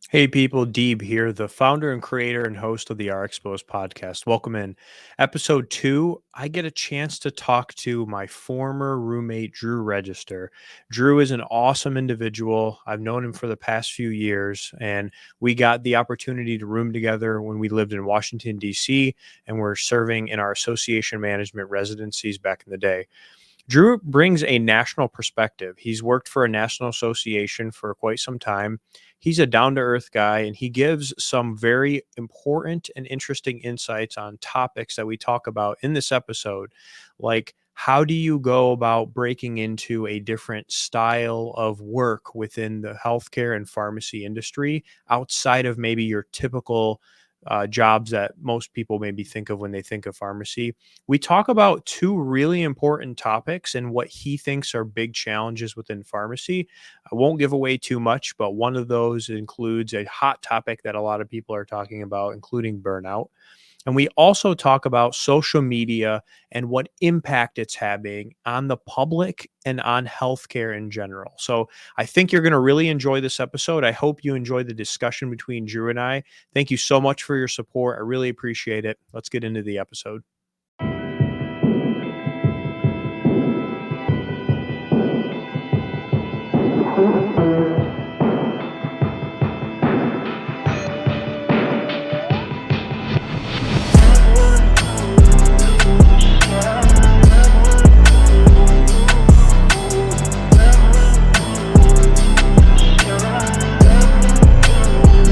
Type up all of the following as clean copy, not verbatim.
Hey people, Deeb here, the founder and creator and host of the RxPOSED podcast. Welcome in. Episode 2, I get a chance to talk to my former roommate, Drew Register. Drew is an awesome individual. I've known him for the past few years, and we got the opportunity to room together when we lived in Washington, D.C., and we're serving in our association management residencies back in the day. Drew brings a national perspective. He's worked for a national association for quite some time. He's a down to earth guy, and he gives some very important and interesting insights on topics that we talk about in this episode, like how do you go about breaking into a different style of work within the healthcare and pharmacy industry outside of maybe your typical jobs that most people maybe think of when they think of pharmacy. We talk about two really important topics and what he thinks are big challenges within pharmacy. I won't give away too much, but one of those includes a hot topic that a lot of people are talking about, including burnout. And we also talk about social media and what impact it's having on the public and on healthcare in general. So I think you're going to really enjoy this episode. I hope you enjoy the discussion between Drew and I. Thank you so much for your support. I really appreciate it. Let's get into the episode.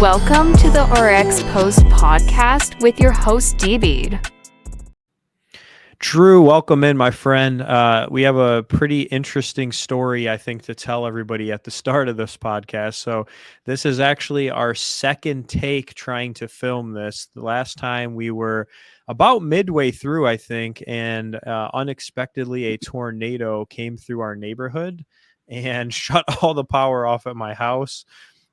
Welcome to the RxPOSED podcast with your host, David. Drew, welcome in, my friend. We have a pretty interesting story, I think, to tell everybody at the start of this podcast. So this is actually our second take trying to film this. The last time we were about midway through, I think, and unexpectedly a tornado came through our neighborhood and shut all the power off at my house,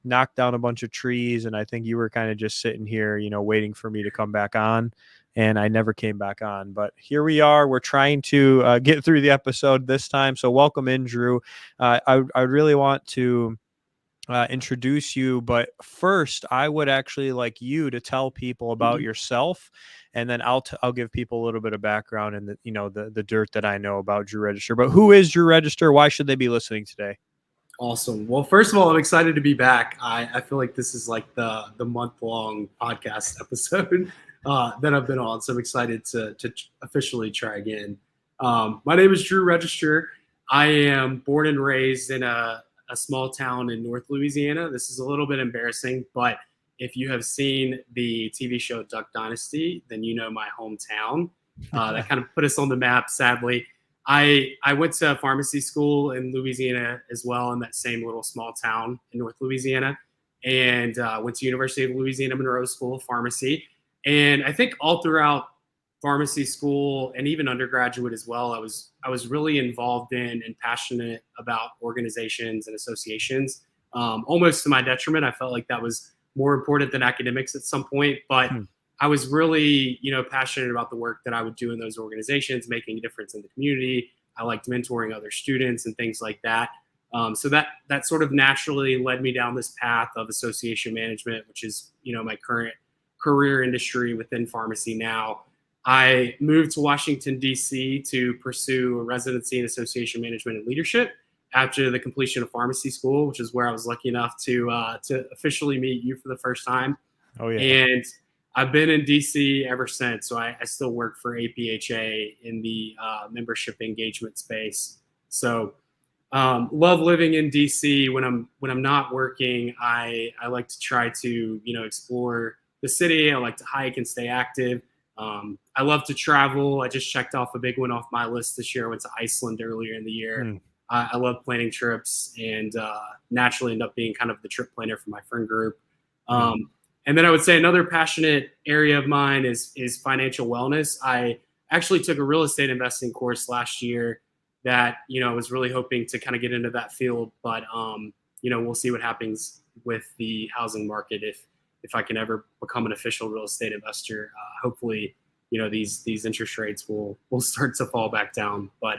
knocked down a bunch of trees, and I think you were kind of just sitting here, waiting for me to come back on. And I never came back on. But here we are. We're trying to get through the episode this time. So welcome in, Drew. I really want to introduce you. But first, I would actually like you to tell people about yourself. And then I'll give people a little bit of background and the dirt that I know about Drew Register. But who is Drew Register? Why should they be listening today? Awesome. Well, first of all, I'm excited to be back. I feel like this is like the month-long podcast episode that I've been on. So I'm excited to officially try again. My name is Drew Register. I am born and raised in a small town in North Louisiana. This is a little bit embarrassing, but if you have seen the TV show Duck Dynasty, then you know my hometown. That kind of put us on the map, sadly. I went to pharmacy school in Louisiana as well, in that same little small town in North Louisiana, and went to University of Louisiana Monroe School of Pharmacy. And I think all throughout pharmacy school and even undergraduate as well, I was really involved in and passionate about organizations and associations. Almost to my detriment, I felt like that was more important than academics at some point, but I was really, passionate about the work that I would do in those organizations, making a difference in the community. I liked mentoring other students and things like that. So that sort of naturally led me down this path of association management, which is, my current career industry within pharmacy now. I moved to Washington, D.C. to pursue a residency in association management and leadership after the completion of pharmacy school, which is where I was lucky enough to officially meet you for the first time. Oh, yeah. And I've been in DC ever since. So I still work for APHA in the membership engagement space. So love living in DC. When I'm not working, I like to try to, explore the city. I like to hike and stay active. I love to travel. I just checked off a big one off my list this year. I went to Iceland earlier in the year. I love planning trips and naturally end up being kind of the trip planner for my friend group. And then I would say another passionate area of mine is financial wellness. I actually took a real estate investing course last year that, I was really hoping to kind of get into that field, but, we'll see what happens with the housing market if I can ever become an official real estate investor. Hopefully, these interest rates will start to fall back down. But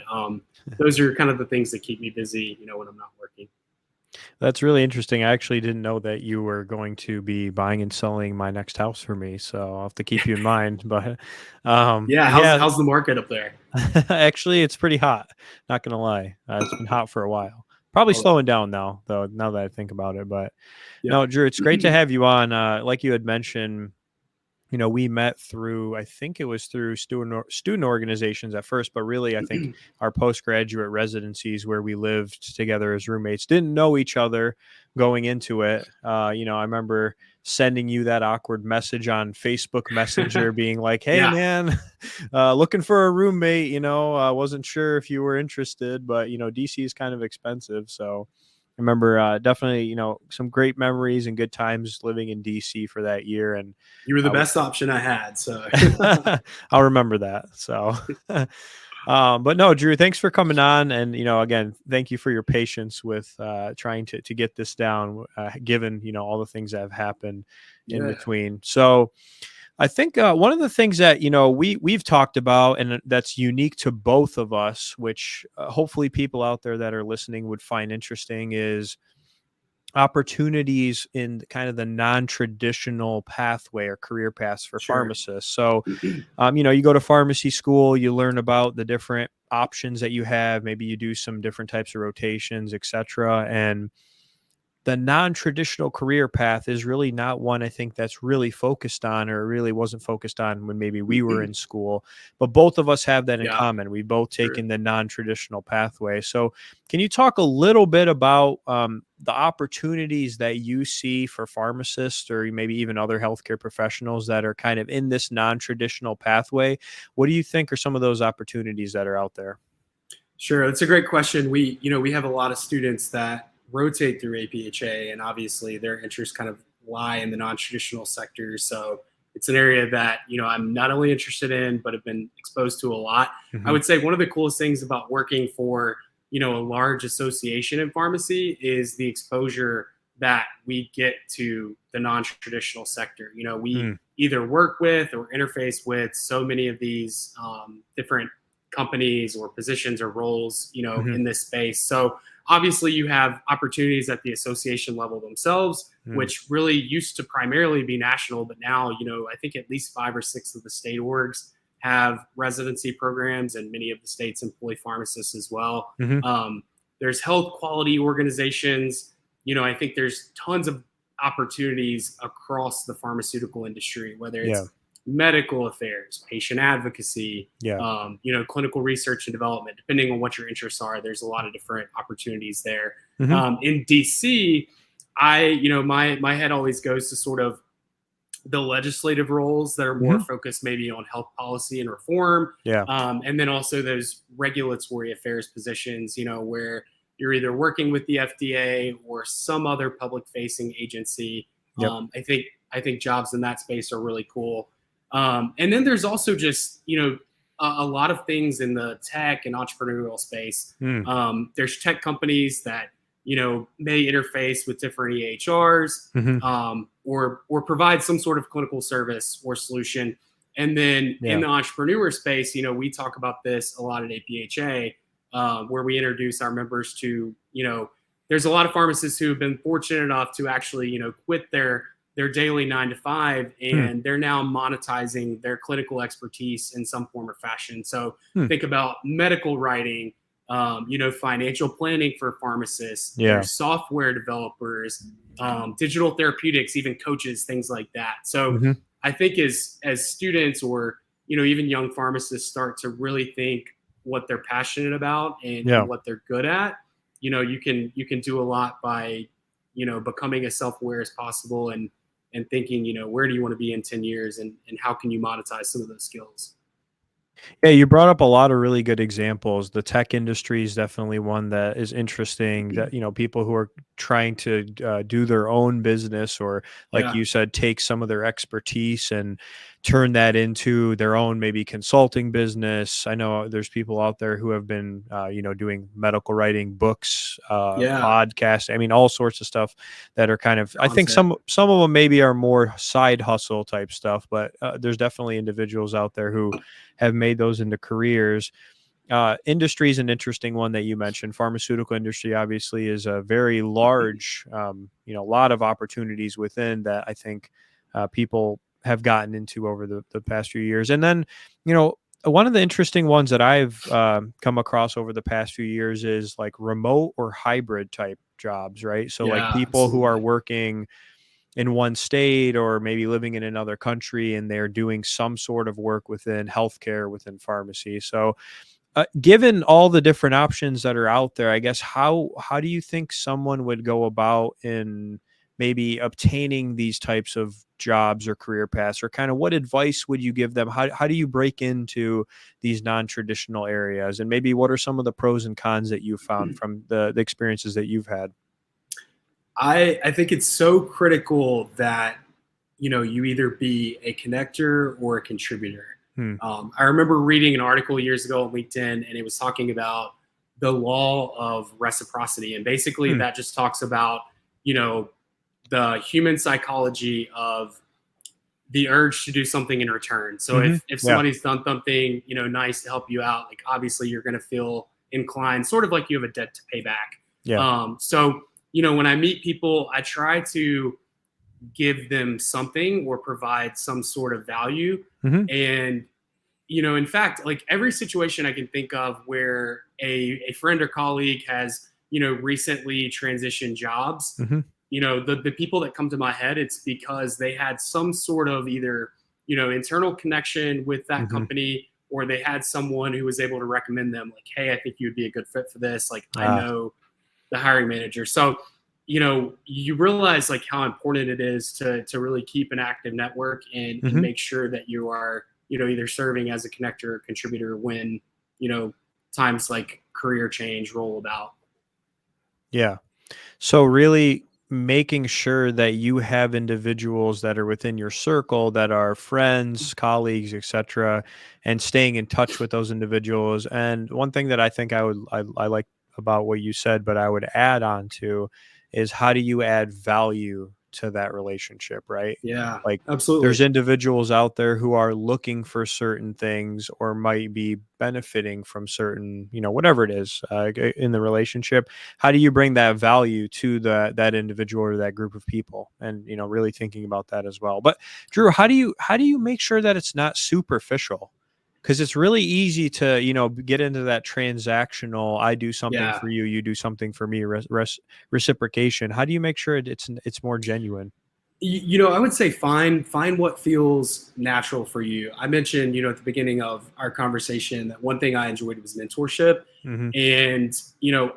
those are kind of the things that keep me busy, when I'm not working. That's really interesting. I actually didn't know that you were going to be buying and selling my next house for me, so I'll have to keep you in mind. But Yeah, yeah, how's the market up there? actually, it's pretty hot. Not gonna lie, it's been hot for a while. Probably Oh, slowing down now, though. Now that I think about it, but yeah. no, Drew, it's great to have you on. Like you had mentioned, we met through, I think it was through student organizations at first, but really, I think our postgraduate residencies where we lived together as roommates, didn't know each other going into it. I remember sending you that awkward message on Facebook Messenger being like, hey, Yeah. man, looking for a roommate. I wasn't sure if you were interested, but, DC is kind of expensive. So, I remember definitely, some great memories and good times living in DC for that year. And You were the uh, best option I had, so I'll remember that. So, but no, Drew, thanks for coming on. And, again, thank you for your patience with trying to get this down, given, all the things that have happened in yeah. between. So, I think one of the things that we've talked about, and that's unique to both of us, which hopefully people out there that are listening would find interesting, is opportunities in kind of the non-traditional pathway or career paths for Sure. pharmacists. So, you go to pharmacy school, you learn about the different options that you have. Maybe you do some different types of rotations, etc. And the non-traditional career path is really not one I think that's really focused on, or really wasn't focused on when maybe we were in school. But both of us have that in Yeah, common. We both true. taken the non-traditional pathway. So, can you talk a little bit about the opportunities that you see for pharmacists, or maybe even other healthcare professionals that are kind of in this non-traditional pathway? What do you think are some of those opportunities that are out there? Sure, that's a great question. We have a lot of students that rotate through APHA, and obviously their interests kind of lie in the non-traditional sectors. So it's an area that I'm not only interested in, but have been exposed to a lot. I Hmm. would say one of the coolest things about working for a large association in pharmacy is the exposure that we get to the non-traditional sector. We Mm, either work with or interface with so many of these different companies or positions or roles, hmm. in this space. So obviously you have opportunities at the association level themselves, Mm, which really used to primarily be national, but now, I think at least 5 or 6 of the state orgs have residency programs, and many of the states employ pharmacists as well. hmm. Um, there's health quality organizations. I think there's tons of opportunities across the pharmaceutical industry, whether Yeah, it's medical affairs, patient advocacy, yeah. clinical research and development. Depending on what your interests are, there's a lot of different opportunities there. Hmm. In DC, my head always goes to sort of the legislative roles that are more Hmm. focused maybe on health policy and reform, Yeah. and then also those regulatory affairs positions, where you're either working with the FDA or some other public-facing agency. Yep. I think jobs in that space are really cool. And then there's also just a lot of things in the tech and entrepreneurial space. Mm. There's tech companies that may interface with different EHRs, Mhm. or provide some sort of clinical service or solution. And then in Yeah. the entrepreneur space, we talk about this a lot at APHA, where we introduce our members to, there's a lot of pharmacists who have been fortunate enough to actually, quit their daily 9 to 5, Hmm. and they're now monetizing their clinical expertise in some form or fashion. So Hmm. think about medical writing, financial planning for pharmacists. Yeah. There's software developers, digital therapeutics, even coaches, things like that. So Mhm. I think as students, or even young pharmacists start to really think what they're passionate about, and Yeah. what they're good at, you can do a lot by becoming as self-aware as possible, and thinking where do you want to be in 10 years, and how can you monetize some of those skills. Yeah, you brought up a lot of really good examples. The tech industry is definitely one that is interesting. That people who are trying to do their own business, or like Yeah. you said, take some of their expertise and turn that into their own maybe consulting business. I know there's people out there who have been, doing medical writing, books, Yeah. podcasts. I mean, all sorts of stuff that are kind of. I think Content. some of them maybe are more side hustle type stuff, but there's definitely individuals out there who have made those into careers. industry is an interesting one that you mentioned. Pharmaceutical industry obviously is a very large, a lot of opportunities within that I think people have gotten into over the past few years. And then, one of the interesting ones that I've come across over the past few years is like remote or hybrid type jobs, right? So like Yeah, people who are absolutely. working in one state or maybe living in another country and they're doing some sort of work within healthcare, within pharmacy. So given all the different options that are out there, I guess how do you think someone would go about in maybe obtaining these types of jobs or career paths, or kind of what advice would you give them? How do you break into these non-traditional areas, and maybe what are some of the pros and cons that you found from the experiences that you've had? I think it's so critical that you either be a connector or a contributor. Hmm. I remember reading an article years ago on LinkedIn, and it was talking about the law of reciprocity, and basically Hmm. that just talks about the human psychology of the urge to do something in return. So Mm-hmm. if Yeah. somebody's done something nice to help you out, like obviously you're going to feel inclined, sort of like you have a debt to pay back. Yeah. So when I meet people, I try to give them something or provide some sort of value. Mm-hmm. And in fact, like every situation I can think of where a friend or colleague has recently transitioned jobs, Mm-hmm. the people that come to my head, it's because they had some sort of either internal connection with that Mm-hmm. company, or they had someone who was able to recommend them, like, hey, I think you would be a good fit for this, like I Ah. know the hiring manager. So you realize like how important it is to really keep an active network and Mm-hmm. make sure that you are either serving as a connector or contributor when times like career change roll about. Yeah. So really making sure that you have individuals that are within your circle that are friends, colleagues, etc., and staying in touch with those individuals. And one thing that I think I like about what you said, but I would add on to, is how do you add value to that relationship, right? Yeah, Like there's absolutely. individuals out there who are looking for certain things or might be benefiting from certain, whatever it is in the relationship. How do you bring that value to that individual or that group of people, and really thinking about that as well? But Drew, how do you make sure that it's not superficial, because it's really easy to get into that transactional, I do something Yeah. for you, you do something for me, reciprocation. How do you make sure it's more genuine? I would say find what feels natural for you. I mentioned at the beginning of our conversation that one thing I enjoyed was mentorship. Hmm. And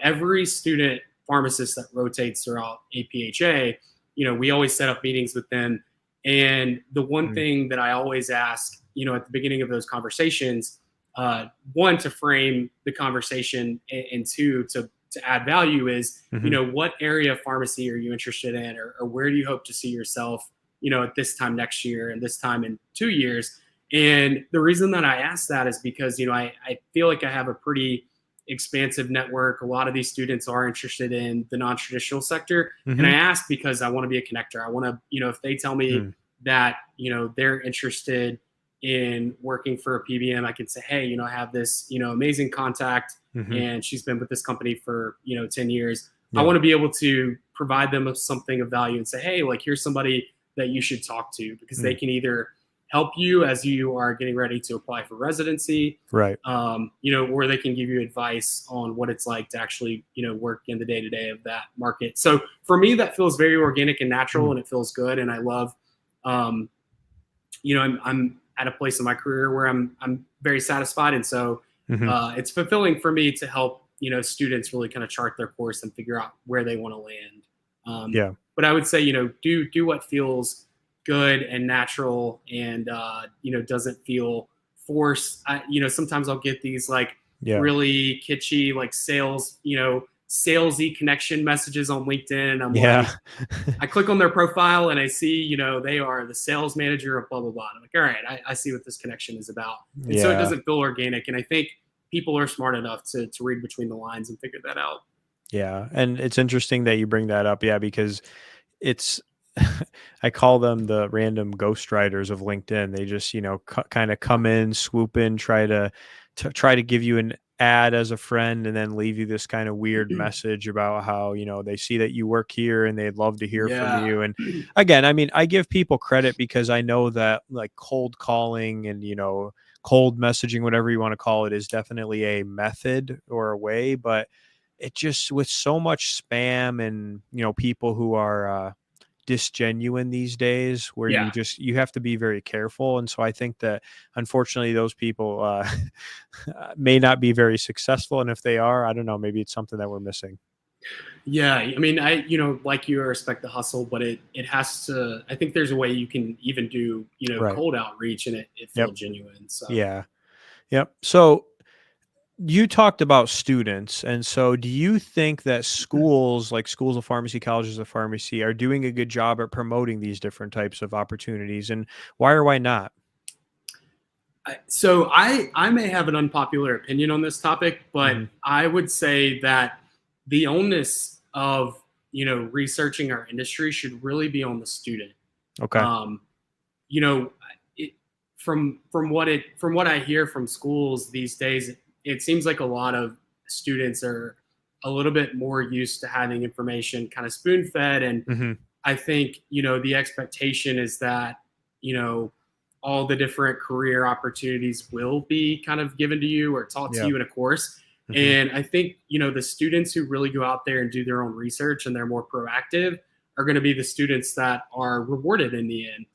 every student pharmacist that rotates throughout APHA, we always set up meetings with them. And the one thing that I always ask at the beginning of those conversations, one, to frame the conversation, and two, to add value, is Hmm. what area of pharmacy are you interested in, or where do you hope to see yourself at this time next year and this time in 2 years. And the reason that I ask that is because I feel like I have a pretty expansive network. A lot of these students are interested in the non-traditional sector, and I Hmm. ask because I want to be a connector. I want to if they tell me that they're interested in working for a PBM, I can say, hey, I have this amazing contact, Hmm. and she's been with this company for 10 years. I Yeah. want to be able to provide them with something of value and say, hey, like, here's somebody that you should talk to, because they Mm. can either help you as you are getting ready to apply for residency, Right. or they can give you advice on what it's like to actually work in the day-to-day of that market. So for me, that feels very organic and natural, Mm. and it feels good, and I love um, I'm at a place in my career where I'm very satisfied, and so Hmm. it's fulfilling for me to help students really kind of chart their course and figure out where they want to land. Yeah. But I would say do what feels good and natural, and doesn't feel forced. Sometimes I'll get these like Yeah. really kitschy like salesy connection messages on LinkedIn. I'm Yeah. like, I click on their profile and I see, they are the sales manager of blah, blah, blah. And I'm like, all right, I see what this connection is about. And so it Yeah. doesn't feel organic. And I think people are smart enough to read between the lines and figure that out. Yeah. And it's interesting that you bring that up. Yeah, because it's I call them the random ghostwriters of LinkedIn. They just, kind of come in, swoop in, try to give you an add as a friend and then leave you this kind of weird message about how, they see that you work here and they'd love to hear from Yeah. you. And again, I mean, I give people credit because I know that like cold calling and, cold messaging, whatever you want to call it, is definitely a method or a way, but it just with so much spam and, people who are disgenuine these days where Yeah. you have to be very careful. And so I think that unfortunately those people may not be very successful. And if they are, I don't know, maybe it's something that we're missing. Yeah, I mean, like you, I respect the hustle, but it has to. I think there's a way you can even do, Right. cold outreach and it feel Yep. genuine. So Yeah. Yep. So you talked about students. And so do you think that schools, like schools of pharmacy, colleges of pharmacy, are doing a good job at promoting these different types of opportunities? And why or why not? I may have an unpopular opinion on this topic, but Hmm. I would say that the onus of researching our industry should really be on the student. Okay. Um, you know, it, from what I hear from schools these days, it seems like a lot of students are a little bit more used to having information kind of spoon fed, and Hmm. I think the expectation is that you know all the different career opportunities will be kind of given to you or taught to Yeah. you in a course. Hmm. And I think the students who really go out there and do their own research and they're more proactive are going to be the students that are rewarded in the end.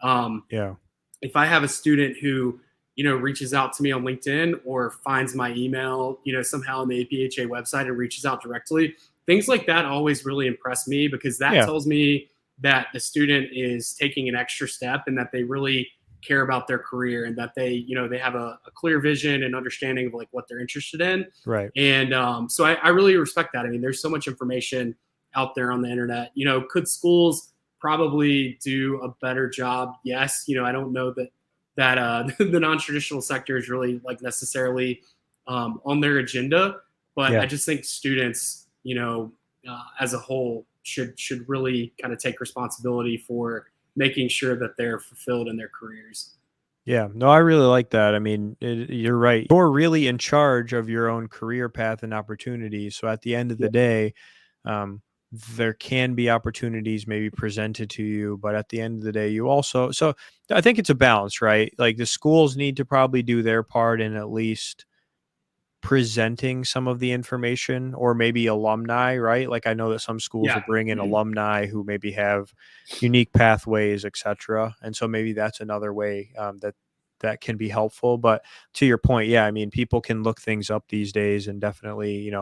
Um, Yeah. if I have a student who reaches out to me on LinkedIn or finds my email somehow on the APHA website and reaches out directly, things like that always really impress me because that Yeah. tells me that the student is taking an extra step and that they really care about their career and that they have a clear vision and understanding of like what they're interested in. Right. And so I really respect that. I mean, there's so much information out there on the internet. Could schools probably do a better job? Yes. I don't know that the non-traditional sector is really like necessarily on their agenda, but Yeah. I just think students, as a whole, should really kind of take responsibility for making sure that they're fulfilled in their careers. Yeah, no, I really like that. I mean, you're right. You're really in charge of your own career path and opportunities. So at the end of Yeah. the day, um, there can be opportunities maybe presented to you, but at the end of the day, you also. So I think it's a balance, right? Like the schools need to probably do their part in at least presenting some of the information, or maybe alumni, right? Like I know that some schools will Yeah. bring in alumni who maybe have unique pathways, etc. And so maybe that's another way that can be helpful. But to your point, yeah, I mean, people can look things up these days and definitely,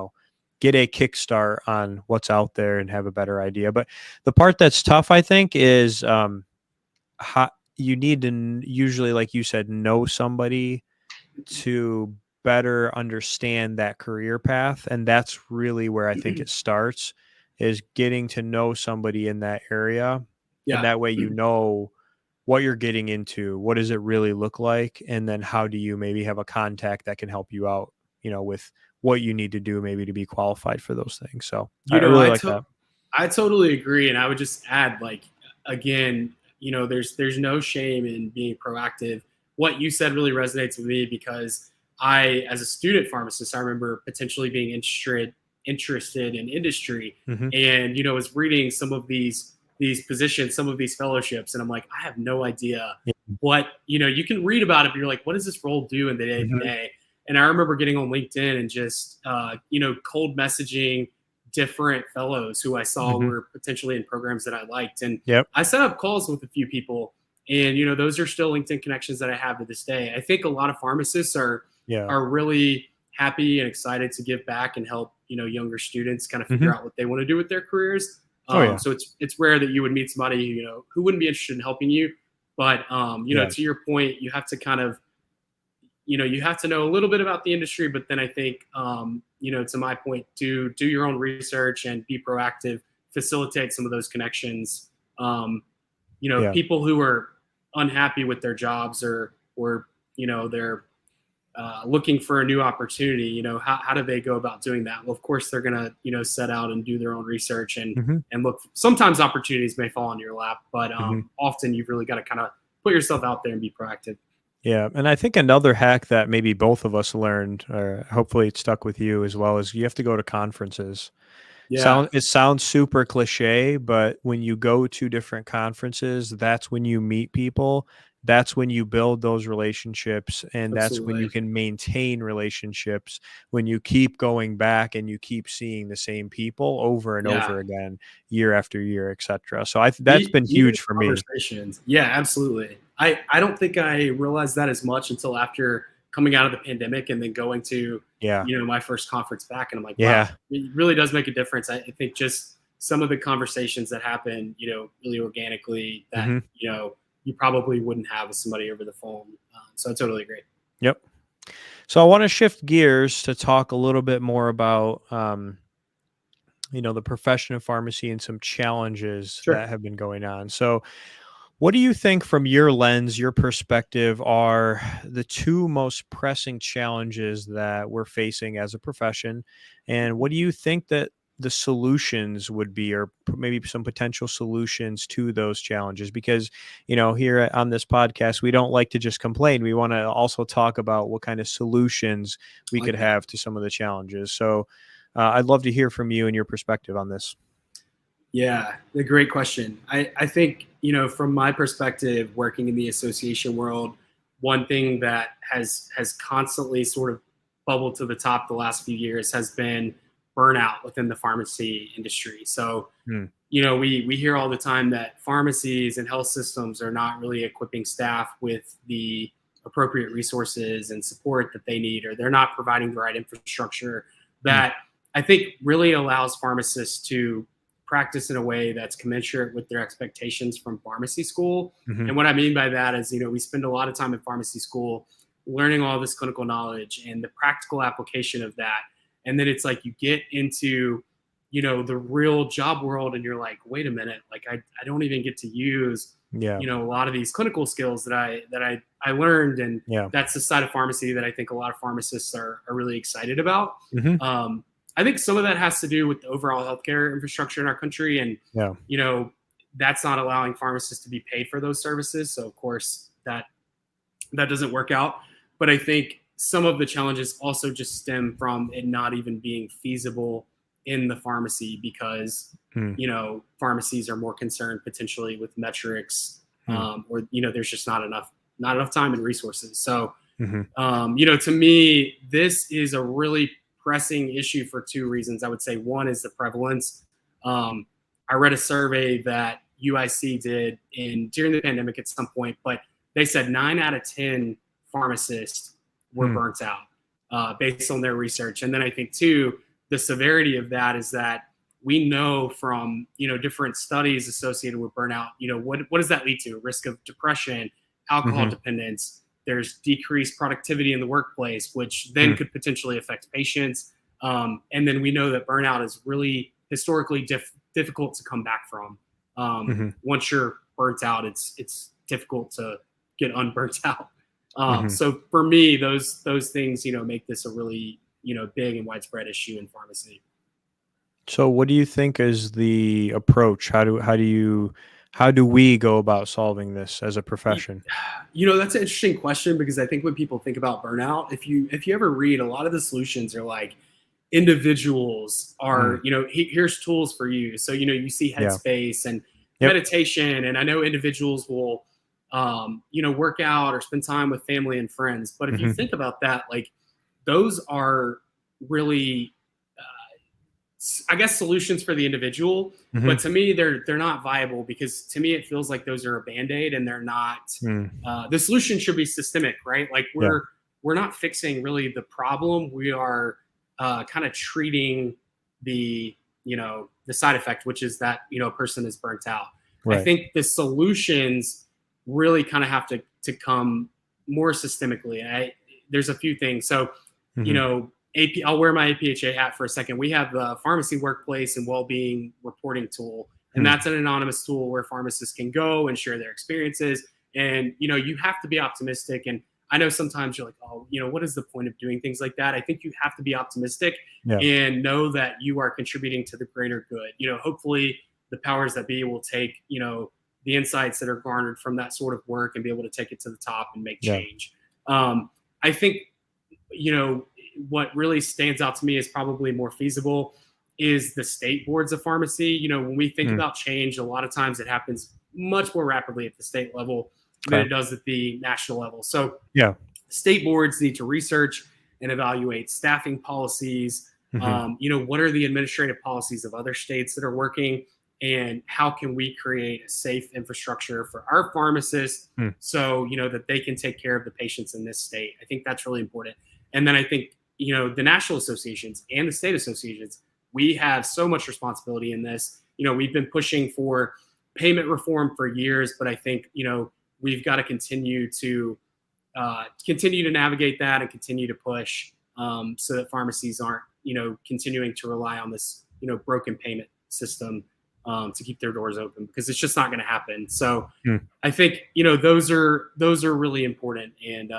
get a kickstart on what's out there and have a better idea. But the part that's tough, I think, is how you need to usually, like you said, know somebody to better understand that career path. And that's really where I think it starts, is getting to know somebody in that area. And Yeah. that way, what you're getting into, what does it really look like? And then how do you maybe have a contact that can help you out, with what you need to do maybe to be qualified for those things. So I You know, really I like to- that. I totally agree, and I would just add, like, again, there's no shame in being proactive. What you said really resonates with me because as a student pharmacist, I remember potentially being interested in industry, Hmm. and was reading some of these positions, some of these fellowships, and I'm like, I have no idea Yeah. what you can read about it, but you're like, what does this role do in the day to Hmm. day? And I remember getting on LinkedIn and just cold messaging different fellows who I saw Hmm. were potentially in programs that I liked. And Yep. I set up calls with a few people. And, those are still LinkedIn connections that I have to this day. I think a lot of pharmacists Yeah. are really happy and excited to give back and help, younger students kind of figure Hmm. out what they want to do with their careers. Oh yeah. So it's rare that you would meet somebody, who wouldn't be interested in helping you. But, Yeah. to your point, you have to kind of, you have to know a little bit about the industry, but then I think, to my point, do your own research and be proactive, facilitate some of those connections. Yeah. People who are unhappy with their jobs or they're looking for a new opportunity. How do they go about doing that? Well, of course, they're gonna set out and do their own research Hmm. and look. Sometimes opportunities may fall on your lap, but Hmm. often you've really got to kind of put yourself out there and be proactive. Yeah, and I think another hack that maybe both of us learned, or hopefully it stuck with you as well, is you have to go to conferences. Yeah, It sounds super cliche, but when you go to different conferences, that's when you meet people. That's when you build those relationships, and that's when you absolutely. can maintain relationships when you keep going back and you keep seeing the same people over and Yeah. over again, year after year, etc. So that's been Even huge for me. conversations. Yeah, absolutely. I don't think I realized that as much until after coming out of the pandemic and then going to, Yeah. my first conference back. And I'm like, wow, Yeah. it really does make a difference. I think just some of the conversations that happen, really organically that, Hmm. you probably wouldn't have with somebody over the phone. So I totally agree. Yep. So I want to shift gears to talk a little bit more about the profession of pharmacy and some challenges Sure. that have been going on. So, what do you think, from your lens, your perspective, are the two most pressing challenges that we're facing as a profession? And what do you think that the solutions would be, or maybe some potential solutions to those challenges? Because, here on this podcast, we don't like to just complain. We want to also talk about what kind of solutions I we like could that. have to some of the challenges. So, I'd love to hear from you and your perspective on this. Yeah, a great question. I think, from my perspective, working in the association world, one thing that has constantly sort of bubbled to the top the last few years has been burnout within the pharmacy industry. So, Hmm. we hear all the time that pharmacies and health systems are not really equipping staff with the appropriate resources and support that they need, or they're not providing the right infrastructure Hmm. that I think really allows pharmacists to practice in a way that's commensurate with their expectations from pharmacy school. Hmm. And what I mean by that is, we spend a lot of time in pharmacy school learning all this clinical knowledge and the practical application of that. And then it's like you get into, the real job world and you're like, wait a minute, like I don't even get to use, Yeah. a lot of these clinical skills that I learned. And Yeah. that's the side of pharmacy that I think a lot of pharmacists are really excited about. Hmm. Um, I think some of that has to do with the overall healthcare infrastructure in our country, and Yeah. you know that's not allowing pharmacists to be paid for those services. So of course that doesn't work out. But I think some of the challenges also just stem from it not even being feasible in the pharmacy because Hmm. pharmacies are more concerned potentially with metrics, Hmm. or there's just not enough time and resources. So Hmm. to me, this is a really pressing issue for two reasons. I would say one is the prevalence. Um, I read a survey that UIC did during the pandemic at some point, but they said 9 out of 10 pharmacists were Hmm. burnt out based on their research. And then I think two, the severity of that is that we know from different studies associated with burnout. What does that lead to? Risk of depression, alcohol Hmm. dependence. There's decreased productivity in the workplace, which then Hmm. could potentially affect patients. And then we know that burnout is really historically difficult to come back from. Hmm. Once you're burnt out, it's difficult to get unburnt out. Hmm. So for me, those things make this a really big and widespread issue in pharmacy. So, what do you think is the approach? How do we go about solving this as a profession? That's an interesting question because I think when people think about burnout, if you ever read, a lot of the solutions are like individuals Mm. are, here's tools for you. So, you see Yeah. Headspace and Yep. meditation, and I know individuals will, work out or spend time with family and friends. But if you Hmm. think about that, like those are really I guess solutions for the individual, Hmm. but to me they're not viable because to me it feels like those are a band-aid and they're not. Mm. The solution should be systemic, right? Like Yeah. we're not fixing really the problem. We are kind of treating the side effect, which is that a person is burnt out. I Right. think the solutions really kind of have to come more systemically. There's a few things. So you Hmm. know I'll wear my APHA hat for a second. We have the pharmacy workplace and well-being reporting tool, and Hmm. that's an anonymous tool where pharmacists can go and share their experiences. And you have to be optimistic. And I know sometimes you're like, oh, what is the point of doing things like that? I think you have to be optimistic Yeah. and know that you are contributing to the greater good. Hopefully the powers that be will take the insights that are garnered from that sort of work and be able to take it to the top and make Yeah. change. I think, what really stands out to me is probably more feasible is the state boards of pharmacy. When we think about change, a lot of times it happens much more rapidly at the state level than it does at the national level. So Yeah. state boards need to research and evaluate staffing policies. What are the administrative policies of other states that are working, and how can we create a safe infrastructure for our pharmacists so that they can take care of the patients in this state? I think that's really important. And then I think the national associations and the state associations, we have so much responsibility in this. We've been pushing for payment reform for years, but I think we've got to continue to navigate that and continue to push so that pharmacies aren't continuing to rely on this broken payment system to keep their doors open, because it's just not going to happen. So I think those are really important. And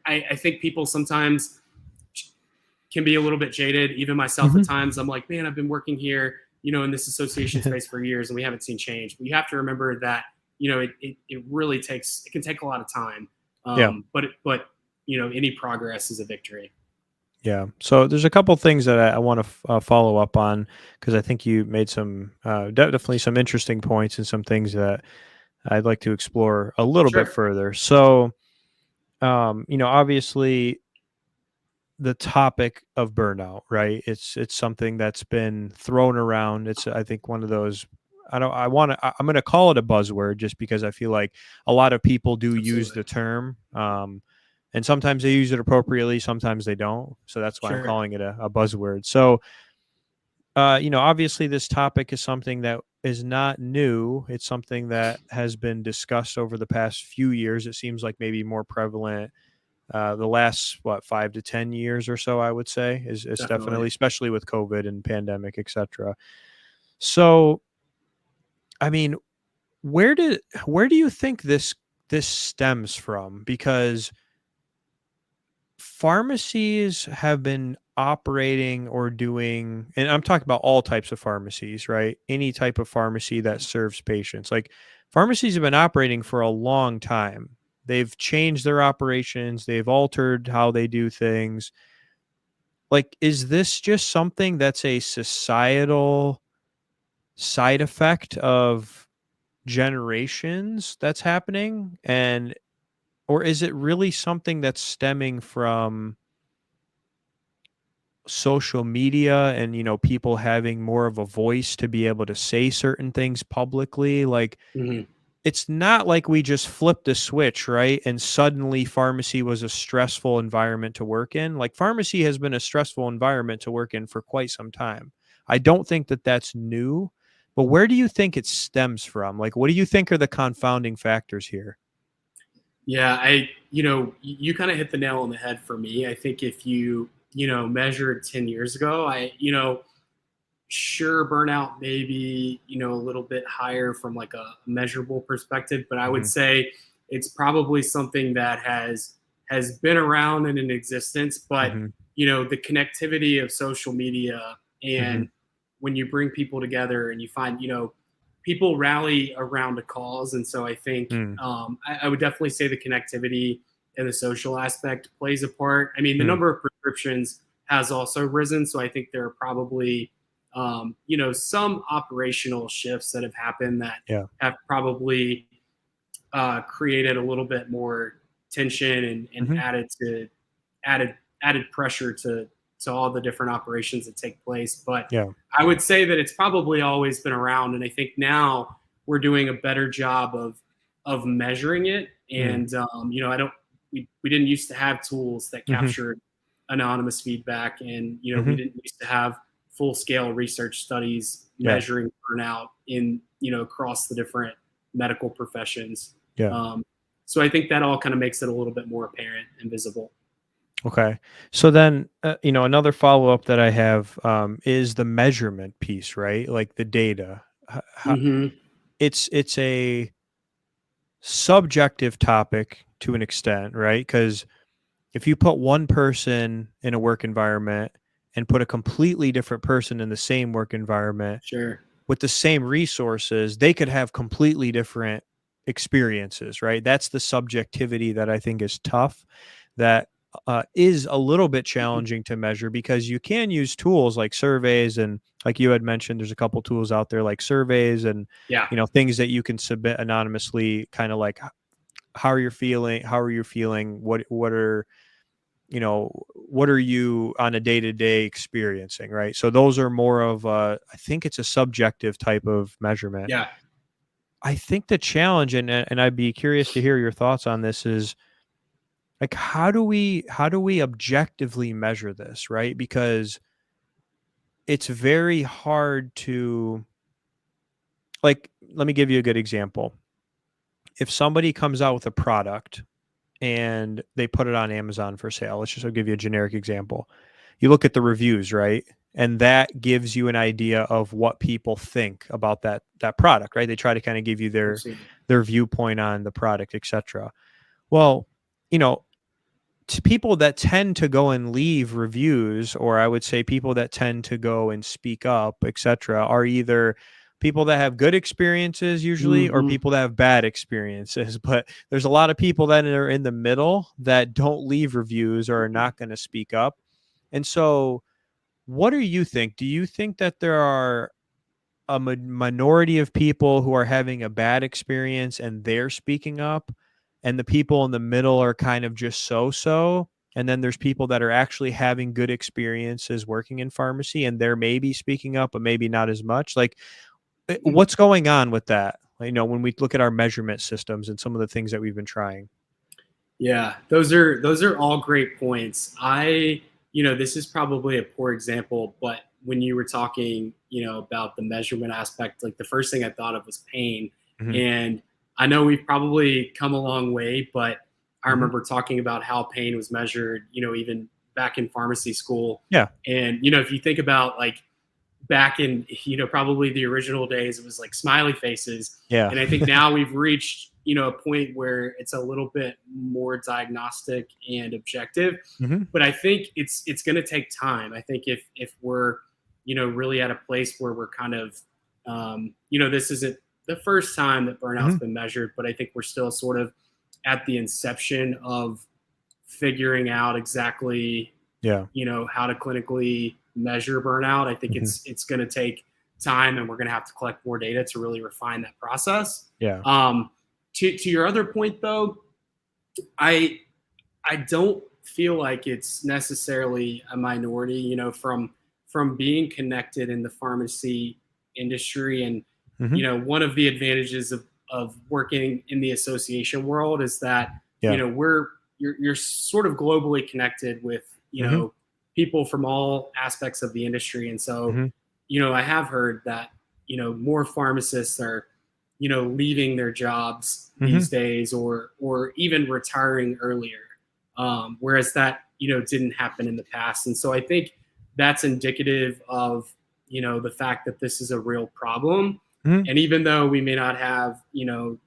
I think people sometimes can be a little bit jaded, even myself at times. I'm like, man, I've been working here in this association space for years, and we haven't seen change. But you have to remember that it really takes, it can take a lot of time. But any progress is a victory. Yeah. So there's a couple things that I want to follow up on, because I think you made some definitely some interesting points and some things that I'd like to explore a little bit further. So, obviously the topic of burnout, right? It's something that's been thrown around. It's, I think, one of those, I'm going to call it a buzzword, just because I feel like a lot of people do use the term. And sometimes they use it appropriately, sometimes they don't. So that's why I'm calling it a buzzword. So, obviously this topic is something that is not new. It's something that has been discussed over the past few years. It seems like maybe more prevalent the last 5 to 10 years or so, I would say, is definitely, especially with COVID and pandemic, etc. So, I mean, where do you think this stems from? Because pharmacies have been operating or doing, and I'm talking about all types of pharmacies, right? Any type of pharmacy that serves patients. Like, pharmacies have been operating for a long time. They've changed their operations. They've altered how they do things. Like, is this just something that's a societal side effect of generations that's happening? Or is it really something that's stemming from social media and, people having more of a voice to be able to say certain things publicly? Like, it's not like we just flipped a switch, right? And suddenly pharmacy was a stressful environment to work in. Like, pharmacy has been a stressful environment to work in for quite some time. I don't think that that's new, but where do you think it stems from? Like, what do you think are the confounding factors here? Yeah, you kind of hit the nail on the head for me. I think if you measured 10 years ago, sure, burnout maybe a little bit higher from like a measurable perspective, but I would say it's probably something that has been around and in existence. But the connectivity of social media, and when you bring people together and you find people rally around a cause. And so I think I would definitely say the connectivity and the social aspect plays a part. I mean, the number of prescriptions has also risen, so I think there are probably some operational shifts that have happened that have probably created a little bit more tension and added pressure to all the different operations that take place. But I would say that it's probably always been around, and I think now we're doing a better job of measuring it. And we didn't used to have tools that captured anonymous feedback, and we didn't used to have full-scale research studies measuring burnout in across the different medical professions. So I think that all kind of makes it a little bit more apparent and visible. Okay. So then, another follow-up that I have is the measurement piece, right? Like the data. It's a subjective topic to an extent, right? Because if you put one person in a work environment and put a completely different person in the same work environment, with the same resources, they could have completely different experiences, right? That's the subjectivity that I think is tough, that is a little bit challenging to measure, because you can use tools like surveys, and like you had mentioned, there's a couple tools out there like surveys and Yeah. things that you can submit anonymously, kind of like how are you feeling, what are what are you on a day-to-day experiencing, right? So those are more of I think it's a subjective type of measurement. Yeah. I think the challenge, and I'd be curious to hear your thoughts on this, is like how do we objectively measure this, right? Because it's very hard to, like, let me give you a good example. If somebody comes out with a product and they put it on Amazon for sale, I'll give you a generic example. You look at the reviews, right? And that gives you an idea of what people think about that product, right? They try to kind of give you Absolutely. their viewpoint on the product, etc. Well, you know, to people that tend to go and leave reviews, or I would say people that tend to go and speak up, etc., are either people that have good experiences usually, or Hmm. people that have bad experiences. But there's a lot of people that are in the middle that don't leave reviews or are not going to speak up. And so, what do you think? Do you think that there are a minority of people who are having a bad experience and they're speaking up, and the people in the middle are kind of just so, and then there's people that are actually having good experiences working in pharmacy and they're maybe speaking up but maybe not as much? Like, what's going on with that, when we look at our measurement systems and some of the things that we've been trying? Yeah, those are all great points. This is probably a poor example, but when you were talking, about the measurement aspect, like the first thing I thought of was pain. Hmm. And I know we've probably come a long way, but I Hmm. remember talking about how pain was measured, even back in pharmacy school. Yeah. And, if you think about like back in probably the original days, it was like smiley faces. Yeah. And I think now we've reached a point where it's a little bit more diagnostic and objective. Hmm. But I think it's going to take time. I think if we're really at a place where we're kind of this isn't the first time that burnout's Hmm. been measured, but I think we're still sort of at the inception of figuring out exactly Yeah. how to clinically measure burnout. I think Hmm. it's going to take time, and we're going to have to collect more data to really refine that process. Yeah. To your other point, though, I I don't feel like it's necessarily a minority. From being connected in the pharmacy industry, and Hmm. one of the advantages of working in the association world is that Yeah. you're sort of globally connected with Hmm. people from all aspects of the industry. And so Hmm. I have heard that more pharmacists are leaving their jobs Hmm. these days, or even retiring earlier, whereas that didn't happen in the past. And so I think that's indicative of the fact that this is a real problem. Hmm. And even though we may not have the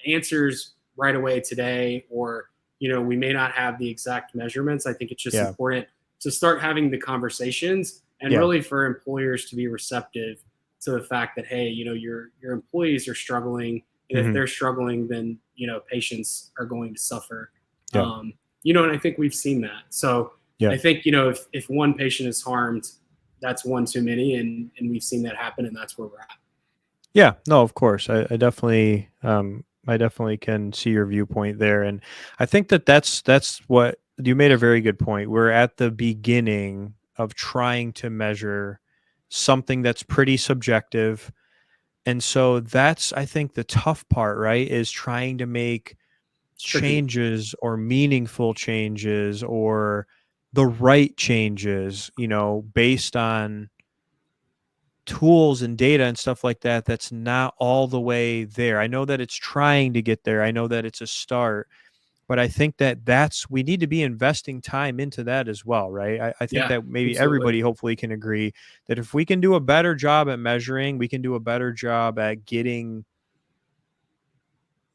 answers right away today, or we may not have the exact measurements, I think it's just Yeah. important to start having the conversations, and Yeah. really for employers to be receptive to the fact that, hey, your employees are struggling, and if Hmm. they're struggling, then patients are going to suffer. Yeah. And I think we've seen that. So Yeah. I think if one patient is harmed, that's one too many, and we've seen that happen, and that's where we're at. Yeah, no, of course. I definitely can see your viewpoint there. And I think that that's what you made, a very good point. We're at the beginning of trying to measure something that's pretty subjective. And so that's, I think, the tough part, right? Is trying to make It's tricky. changes, or meaningful changes, or the right changes, based on tools and data and stuff like that, that's not all the way there. I know that it's trying to get there. I know that it's a start, but I think that we need to be investing time into that as well, right? I think Yeah, that maybe absolutely. everybody hopefully can agree that if we can do a better job at measuring, we can do a better job at getting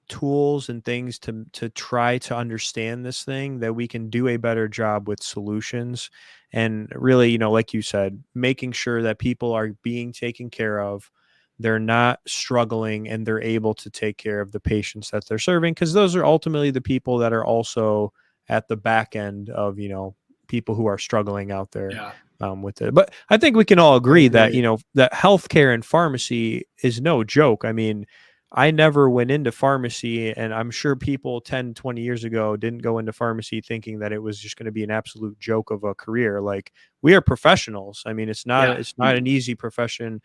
tools and things to try to understand this thing, that we can do a better job with solutions. And really, like you said, making sure that people are being taken care of, they're not struggling and they're able to take care of the patients that they're serving, because those are ultimately the people that are also at the back end of, people who are struggling out there Yeah, with it. But I think we can all I agree that, agree. that healthcare and pharmacy is no joke. I mean, I never went into pharmacy, and I'm sure people 10, 20 years ago didn't go into pharmacy thinking that it was just going to be an absolute joke of a career. Like, we are professionals. I mean, Yeah. it's not an easy profession.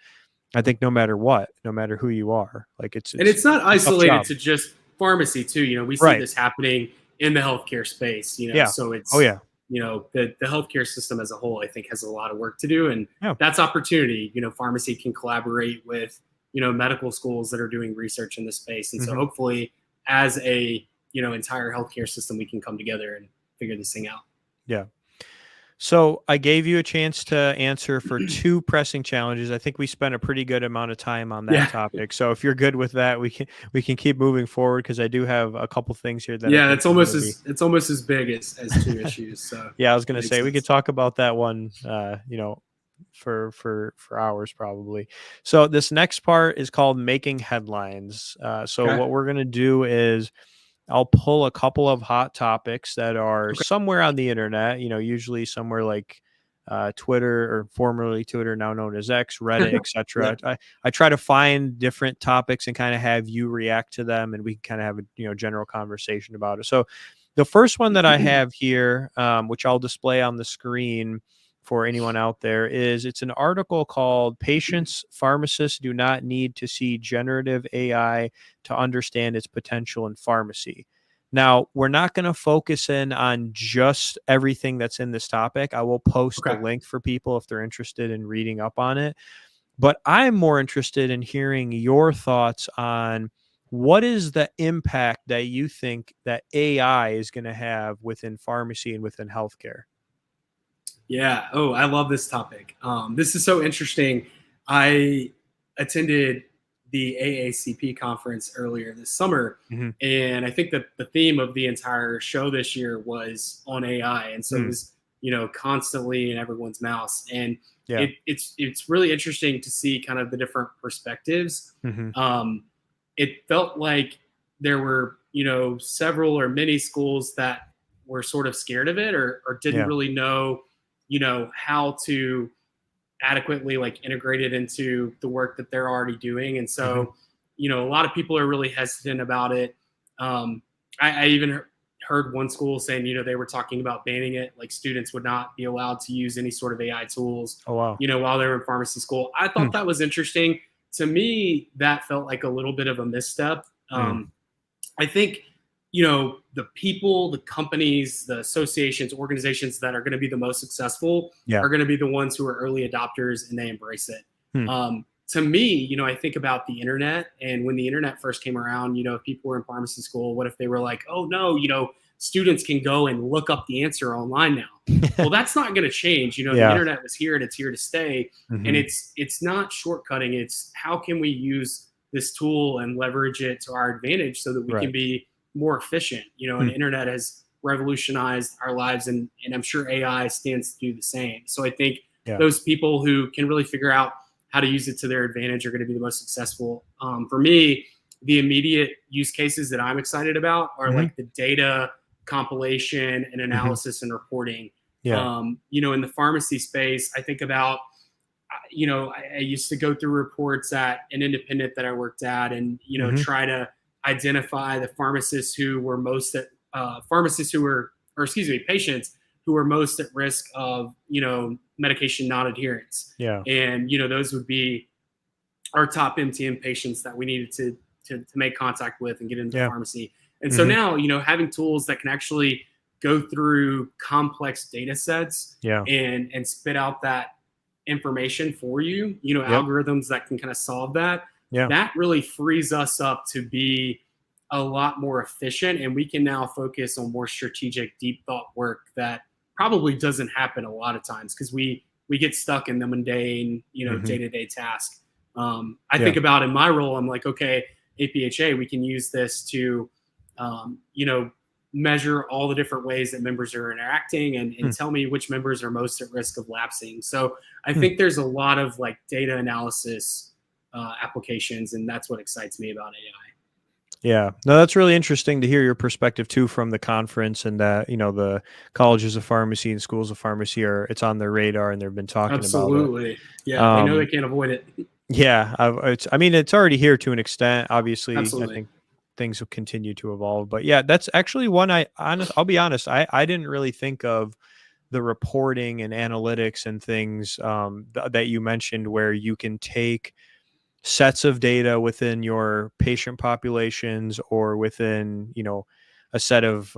I think no matter what, no matter who you are, like And it's it's not a tough isolated job. to just pharmacy too. We see Right. this happening in the healthcare space. Yeah. So Oh it's yeah. the healthcare system as a whole, I think, has a lot of work to do, and Yeah. that's opportunity. Pharmacy can collaborate with medical schools that are doing research in this space, and so Hmm. hopefully, as a entire healthcare system, we can come together and figure this thing out. Yeah. So I gave you a chance to answer for two pressing challenges. I think we spent a pretty good amount of time on that Yeah, topic. So if you're good with that, we can keep moving forward, because I do have a couple things here that I yeah, think are going to be. it's almost as big as two issues. So Yeah, I was it going to makes say we could sense. talk about that one, for hours probably. So this next part is called making headlines. So Okay. what we're going to do is I'll pull a couple of hot topics that are Okay. somewhere on the internet, usually somewhere like Twitter, or formerly Twitter, now known as X, Reddit, Yeah. etc. I try to find different topics and kind of have you react to them, and we can kind of have a general conversation about it. So the first one that I have here, which I'll display on the screen for anyone out there, is it's an article called "Patients, Pharmacists Do Not Need to See Generative AI to Understand Its Potential in Pharmacy." Now, we're not going to focus in on just everything that's in this topic. I will post the Okay. link for people if they're interested in reading up on it. But I'm more interested in hearing your thoughts on what is the impact that you think that AI is going to have within pharmacy and within healthcare. Yeah. Oh, I love this topic. This is so interesting. I attended the AACP conference earlier this summer, Hmm. and I think that the theme of the entire show this year was on AI, and so it Mm, was constantly in everyone's mouths, and yeah. it's really interesting to see kind of the different perspectives. Hmm. Um, it felt like there were several or many schools that were sort of scared of it, or didn't Yeah. really know how to adequately like integrate it into the work that they're already doing. And Hmm. so a lot of people are really hesitant about it. I even heard one school saying they were talking about banning it, like students would not be allowed to use any sort of AI tools Oh, wow. while they were in pharmacy school. I Hmm. thought that was interesting. To me, that felt like a little bit of a misstep. Mm, I think the people, the companies, the associations, organizations that are going to be the most successful yeah. are going to be the ones who are early adopters and they embrace it. Hmm. To me, I think about the internet, and when the internet first came around, if people were in pharmacy school, what if they were like, oh no, students can go and look up the answer online now. Well, that's not going to change. The Yeah. internet was here and it's here to stay. And Hmm. it's not shortcutting. It's how can we use this tool and leverage it to our advantage so that we can Right. be more efficient. And Hmm. the internet has revolutionized our lives, and I'm sure AI stands to do the same. So I think Yeah. those people who can really figure out how to use it to their advantage are going to be the most successful. For me, the immediate use cases that I'm excited about are Hmm. like the data compilation and Hmm. analysis and reporting. Yeah. In the pharmacy space, I think about, I used to go through reports at an independent that I worked at, and Hmm. try to identify the pharmacists who were most at pharmacists who were, or excuse me, patients who were most at risk of medication non-adherence, Yeah. and those would be our top MTM patients that we needed to make contact with and get into the Yeah. pharmacy. And so Hmm. now, having tools that can actually go through complex data sets Yeah. and spit out that information for you, Yep. algorithms that can kind of solve that, Yeah. that really frees us up to be a lot more efficient. And we can now focus on more strategic, deep thought work that probably doesn't happen a lot of times because we get stuck in the mundane, Hmm. day-to-day task. I Yeah. think about in my role, I'm like, okay, APHA, we can use this to, measure all the different ways that members are interacting Hmm. and tell me which members are most at risk of lapsing. So I Hmm. think there's a lot of like data analysis applications, and that's what excites me about AI. Yeah, no, that's really interesting to hear your perspective too from the conference, and that the colleges of pharmacy and schools of pharmacy it's on their radar and they've been talking about it. Absolutely. Yeah, they know they Um, can't avoid it. yeah, I mean, it's already here to an extent. Obviously, I Absolutely. think things will continue to evolve, but yeah, that's actually one I'll be honest, I didn't really think of the reporting and analytics and things that you mentioned, where you can take sets of data within your patient populations or within a set of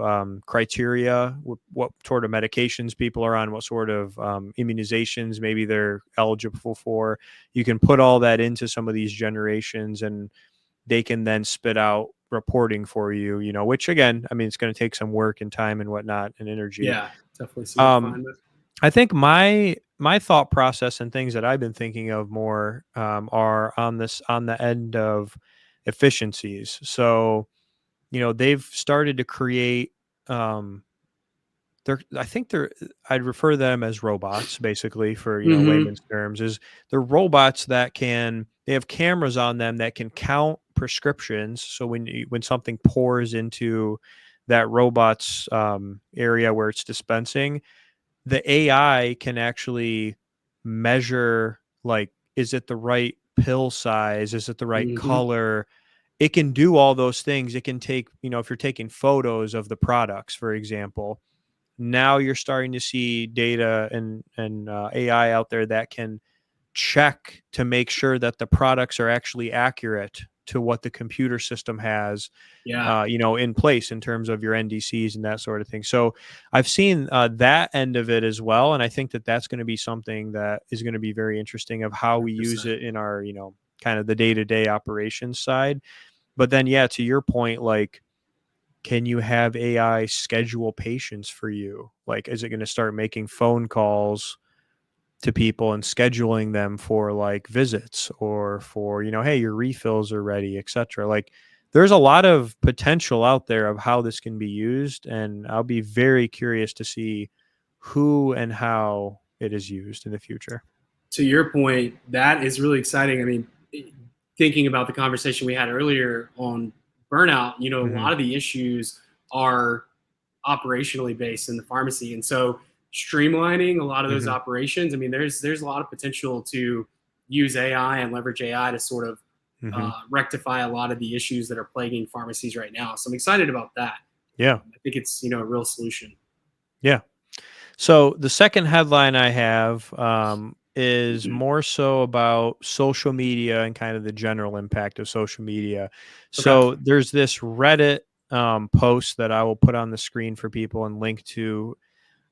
criteria, what sort of medications people are on, what sort of immunizations maybe they're eligible for. You can put all that into some of these generations, and they can then spit out reporting for you, which again, I mean, it's going to take some work and time and whatnot and energy. Yeah, definitely see that um, fine with. I think my thought process and things that I've been thinking of more are on the end of efficiencies. So they've started to create. I think I'd refer them as robots, basically, for Mm-hmm. layman's terms. Is they're robots that they have cameras on them that can count prescriptions. So when something pours into that robot's area where it's dispensing, the AI can actually measure, like, is it the right pill size? Is it the right Mm-hmm. color? It can do all those things. It can take, if you're taking photos of the products, for example, now you're starting to see data and AI out there that can check to make sure that the products are actually accurate to what the computer system has Yeah, in place in terms of your NDCs and that sort of thing. So I've seen that end of it as well, and I think that that's going to be something that is going to be very interesting of how we use 100%. it in our kind of the day-to-day operations side. But then, yeah, to your point, like, can you have AI schedule patients for you? Like, is it going to start making phone calls to people and scheduling them for like visits, or for hey, your refills are ready, etc.? Like, there's a lot of potential out there of how this can be used, and I'll be very curious to see who and how it is used in the future. To your point, that is really exciting. I mean, thinking about the conversation we had earlier on burnout, a Hmm. lot of the issues are operationally based in the pharmacy, and so streamlining a lot of those Hmm. operations. I mean, there's a lot of potential to use AI and leverage AI to sort of Hmm. rectify a lot of the issues that are plaguing pharmacies right now. So I'm excited about that. Yeah. I think it's a real solution. Yeah. So the second headline I have is more so about social media and kind of the general impact of social media. Okay. So there's this Reddit post that I will put on the screen for people and link to,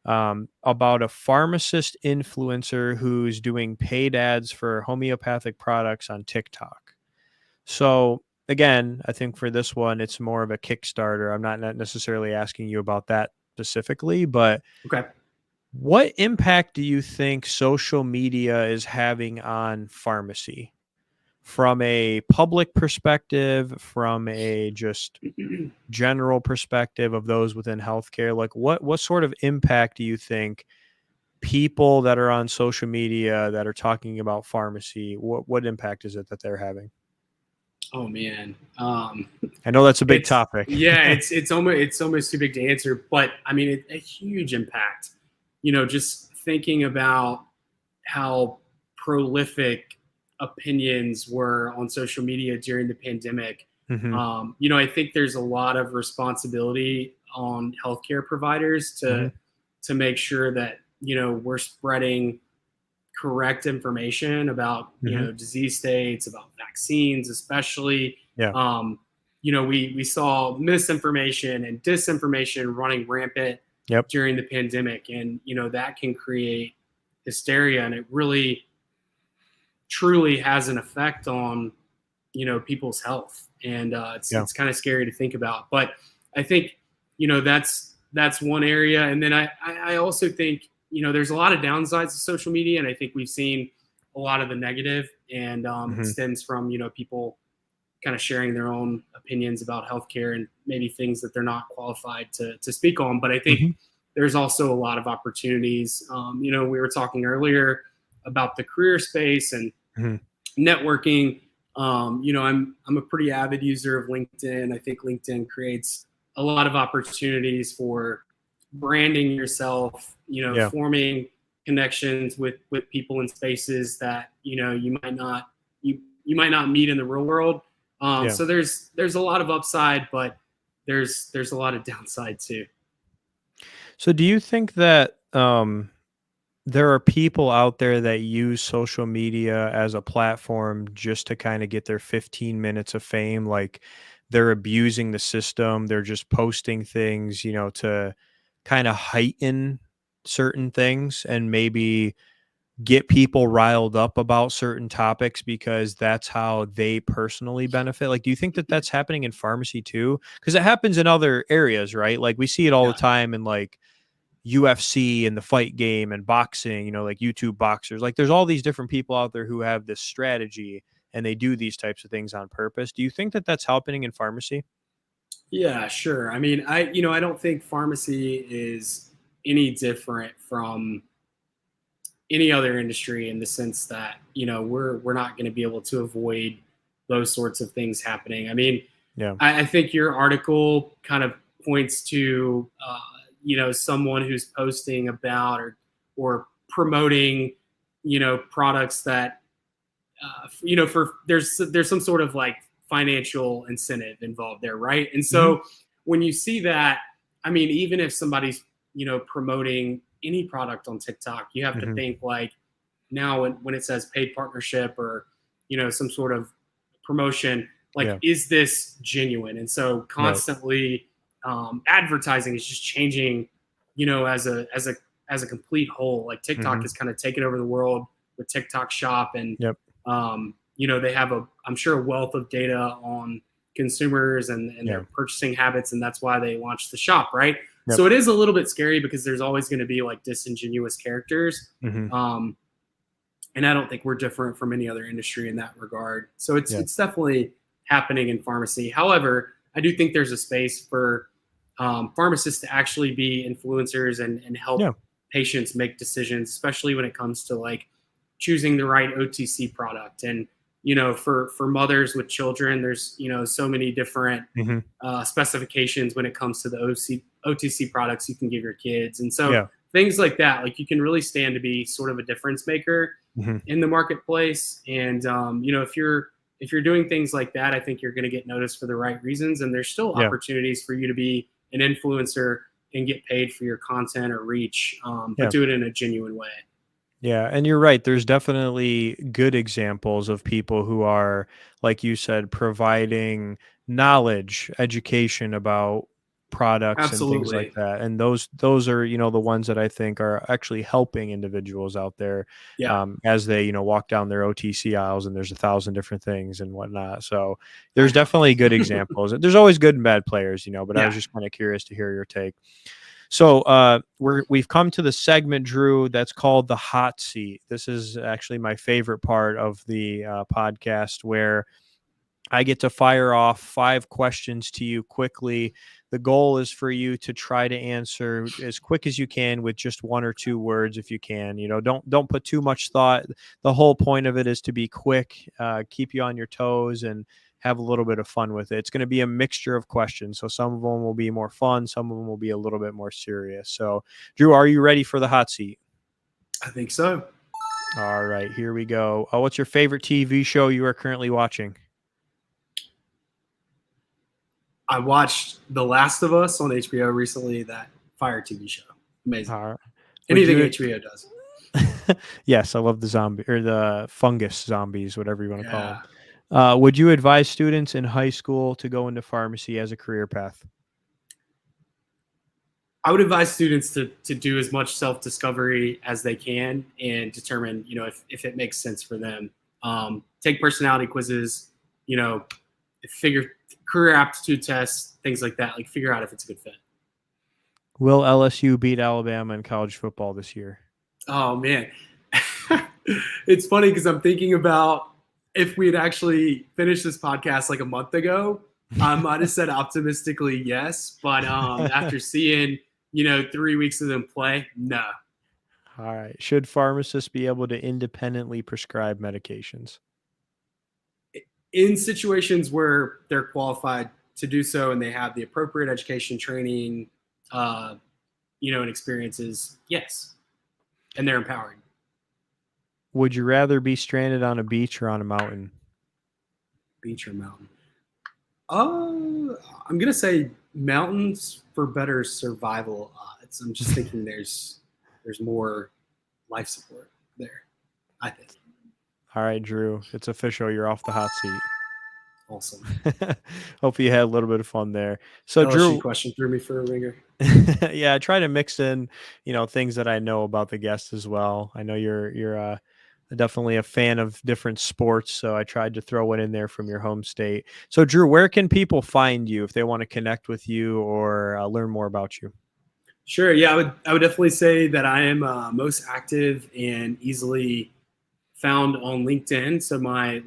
about a pharmacist influencer who's doing paid ads for homeopathic products on TikTok. So again, I think for this one, it's more of a Kickstarter. I'm not necessarily asking you about that specifically, but Okay. what impact do you think social media is having on pharmacy, from a public perspective, from a just general perspective of those within healthcare? Like, what sort of impact do you think people that are on social media that are talking about pharmacy, what impact is it that they're having? Oh man. I know that's a big It's topic. yeah, it's almost too big to answer, but I mean, a huge impact. Just thinking about how prolific opinions were on social media during the pandemic. Hmm. I think there's a lot of responsibility on healthcare providers Hmm. to make sure that we're spreading correct information about Hmm. disease states, about vaccines, especially. Yeah. We saw misinformation and disinformation running rampant Yep. during the pandemic, and that can create hysteria, and it really truly has an effect on people's health, and it's Yeah. it's kind of scary to think about. But I think that's one area, and then I also think there's a lot of downsides to social media, and I think we've seen a lot of the negative, and it Hmm. stems from people kind of sharing their own opinions about healthcare and maybe things that they're not qualified to speak on. But I think Hmm. there's also a lot of opportunities. We were talking earlier about the career space and Hmm. networking. I'm a pretty avid user of LinkedIn. I think LinkedIn creates a lot of opportunities for branding yourself, Yeah. forming connections with people in spaces that you might not meet in the real world. Yeah. So there's a lot of upside, but there's a lot of downside too. So do you think that there are people out there that use social media as a platform just to kind of get their 15 minutes of fame? Like they're abusing the system, they're just posting things, to kind of heighten certain things and maybe get people riled up about certain topics because that's how they personally benefit. Like, do you think that that's happening in pharmacy too? Because it happens in other areas, right? Like we see it all the Yeah. time in like UFC and the fight game and boxing, like YouTube boxers. Like there's all these different people out there who have this strategy and they do these types of things on purpose. Do you think that that's happening in pharmacy? Yeah, sure. I mean, I don't think pharmacy is any different from any other industry in the sense that we're not going to be able to avoid those sorts of things happening. I mean, Yeah. I think your article kind of points to someone who's posting about or promoting products that for there's some sort of like financial incentive involved there, right? And Hmm. so when you see that, I mean, even if somebody's promoting any product on TikTok, you have to Hmm. think like now when it says paid partnership or some sort of promotion, like Yeah. is this genuine? And so Right. constantly advertising is just changing, as a complete whole. Like TikTok Hmm. has kind of taken over the world with TikTok Shop, and Yep. they have I'm sure a wealth of data on consumers and Yeah. their purchasing habits, and that's why they launched the shop, right? Yep. So it is a little bit scary because there's always going to be like disingenuous characters. Hmm. Um, and I don't think we're different from any other industry in that regard. So Yeah. it's definitely happening in pharmacy. However, I do think there's a space for pharmacists to actually be influencers and help Yeah. patients make decisions, especially when it comes to like choosing the right OTC product. And for mothers with children, there's so many different Hmm. specifications when it comes to the OTC products you can give your kids, and so Yeah. things like that, like you can really stand to be sort of a difference maker Hmm. in the marketplace. And if you're doing things like that, I think you're going to get noticed for the right reasons, and there's still Yeah. opportunities for you to be an influencer and get paid for your content or reach, but Yeah. do it in a genuine way. Yeah, and you're right. There's definitely good examples of people who are, like you said, providing knowledge, education about products and things like Absolutely. that. And those are, the ones that I think are actually helping individuals out there Yeah. as they, walk down their OTC aisles and there's 1,000 different things and whatnot. So I there's definitely good know. examples. There's always good and bad players, but I was Yeah. just kind of curious to hear your take. So we've come to the segment, Drew, that's called the hot seat. This is actually my favorite part of the podcast, where I get to fire off 5 questions to you quickly. The goal is for you to try to answer as quick as you can with just 1 or 2 words if you can. Don't put too much thought. The whole point of it is to be quick, keep you on your toes, and have a little bit of fun with it. It's going to be a mixture of questions. So some of them will be more fun, some of them will be a little bit more serious. So, Drew, are you ready for the hot seat? I think so. All right, here we go. What's your favorite TV show you are currently watching? I watched The Last of Us on HBO recently. That fire TV show, amazing. All right. Would Anything you HBO does. Yes, I love the zombie or the fungus zombies, whatever you want to call Yeah. them. Would you advise students in high school to go into pharmacy as a career path? I would advise students to do as much self-discovery as they can and determine, if it makes sense for them. Take personality quizzes, you know, figure career aptitude tests, things like that. Like figure out if it's a good fit. Will LSU beat Alabama in college football this year? Oh man, it's funny because I'm thinking about if we had actually finished this podcast like a month ago, I might have said optimistically yes, but after seeing 3 weeks of them play, no. All right. Should pharmacists be able to independently prescribe medications? in situations where they're qualified to do so and they have the appropriate education, training, and experiences, yes, and they're empowering. Would you rather be stranded on a beach or on a mountain? Beach or mountain? I'm gonna say mountains for better survival odds. I'm just thinking there's more life support there, I think. All right, Drew, it's official. You're off the hot seat. Awesome. Hope you had a little bit of fun there. So, LSU Drew, question threw me for a ringer. yeah, I try to mix in, things that I know about the guests as well. I know you're definitely a fan of different sports, so I tried to throw one in there from your home state. So, Drew, where can people find you if they want to connect with you or learn more about you? Sure. Yeah, I would definitely say that I am most active and easily found on LinkedIn. So my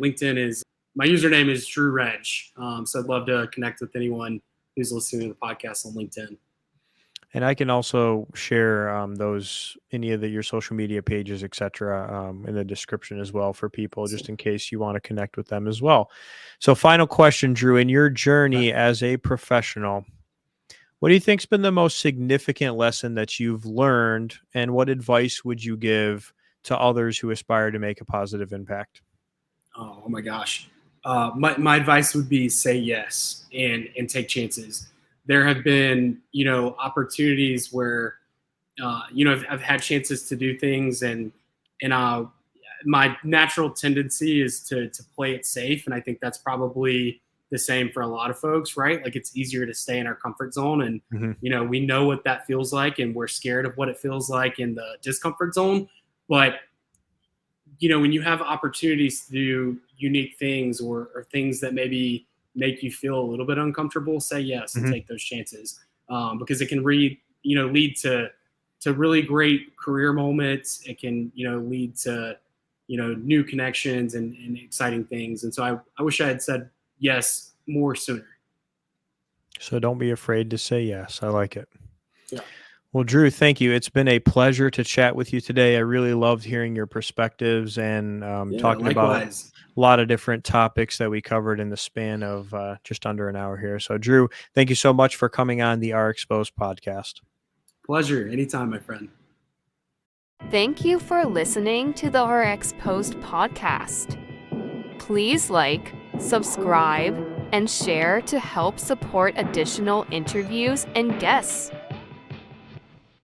username is Drew Reg. So I'd love to connect with anyone who's listening to the podcast on LinkedIn. And I can also share any of your social media pages, etc., in the description as well for people, just in case you want to connect with them as well. So, final question, Drew: in your journey as a professional, what do you think's been the most significant lesson that you've learned, and what advice would you give to others who aspire to make a positive impact? Oh my gosh. My advice would be say yes and take chances. There have been, opportunities where, I've had chances to do things and my natural tendency is to play it safe. And I think that's probably the same for a lot of folks, right? Like it's easier to stay in our comfort zone and, we know what that feels like and we're scared of what it feels like in the discomfort zone. But when you have opportunities to do unique things or things that maybe make you feel a little bit uncomfortable, say yes and take those chances because it can lead to really great career moments. It can lead to new connections and exciting things. And so I wish I had said yes more sooner. So, don't be afraid to say yes. I like it. Yeah. Well, Drew, thank you. It's been a pleasure to chat with you today. I really loved hearing your perspectives and talking about a lot of different topics that we covered in the span of just under an hour here. So, Drew, thank you so much for coming on the RxPOSED podcast. Pleasure. Anytime, my friend. Thank you for listening to the RxPOSED podcast. Please like, subscribe, and share to help support additional interviews and guests.